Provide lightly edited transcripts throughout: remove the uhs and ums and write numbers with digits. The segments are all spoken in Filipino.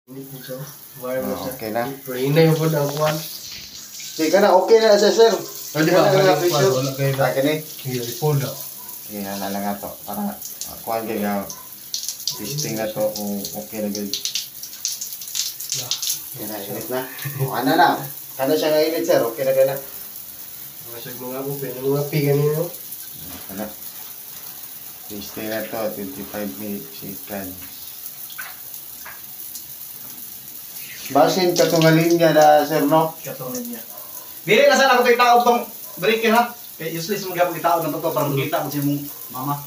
Okay na. Inay mo po ang kuwan. Di ka na, okay na siya, sir. Pwede ba? Wala kayo na. Kani? I-fold na. Kaya na lang nga to. Para kuhan kayo nga. Testing na to kung okay na good. Yan na, init na. Ano na? Ano siya nga init, sir? Okay na ka na. Masag mga upi. Mga pigan niyo. Ano? Testing na to. 25 minutes. Chicken. Basin katungalin niya na, sir, no? Katungan niya. Dili na sana ako tayo tong breaker ha. Kaya useless mo gapon itao ng totoo para makita mo si mong mama.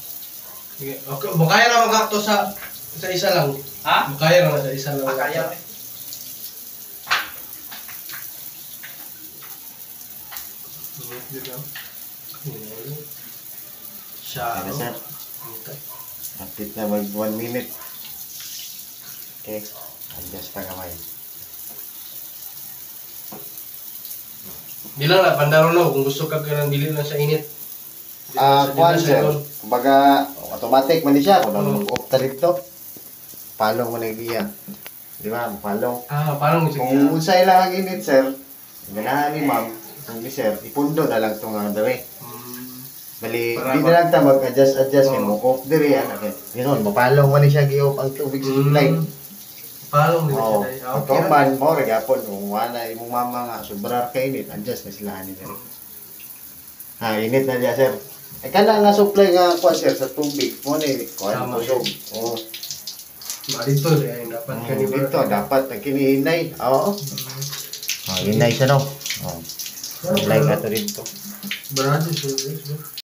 Okay, bukaya naman ka to sa isa lang. Ha? Bukaya naman sa isa lang. Kaya eh. Siya. Ano, sir? Kapit na mag 1 minute. Okay. Adjust pa kamay. Bilang na, pandaro na. Kung gusto ka ng dili na sa init. Kuhan, sir. Kumbaga, automatic man siya. Kung nag-off ta dito, palong mo na iya. Di ba? Palong. Parang gusto niya. Kung unsay lang ang init, sir, ganahan ni ma'am, kung di sir, ipundo na lang itong ang dami. Bali, di na lang ta mag-adjust kay mo off diri yan. Ganoon, mapalong man siya gi-off ang tubig sa supply. Parang gusto Oo. niya. Ito man, mo rin yapon, kung wala imong mama nga, sobrar ka init, adjust na sila nila. Init na diya, sir. Kana nga supply nga kuha, sir, sa tubig. Mo ni, kuha ng kusog. Oo. Dito, dapat ka ni Dito, dapat nagkinihinay. Oo. Hinay siya, no? Oo. Supply ka to dito. Brado,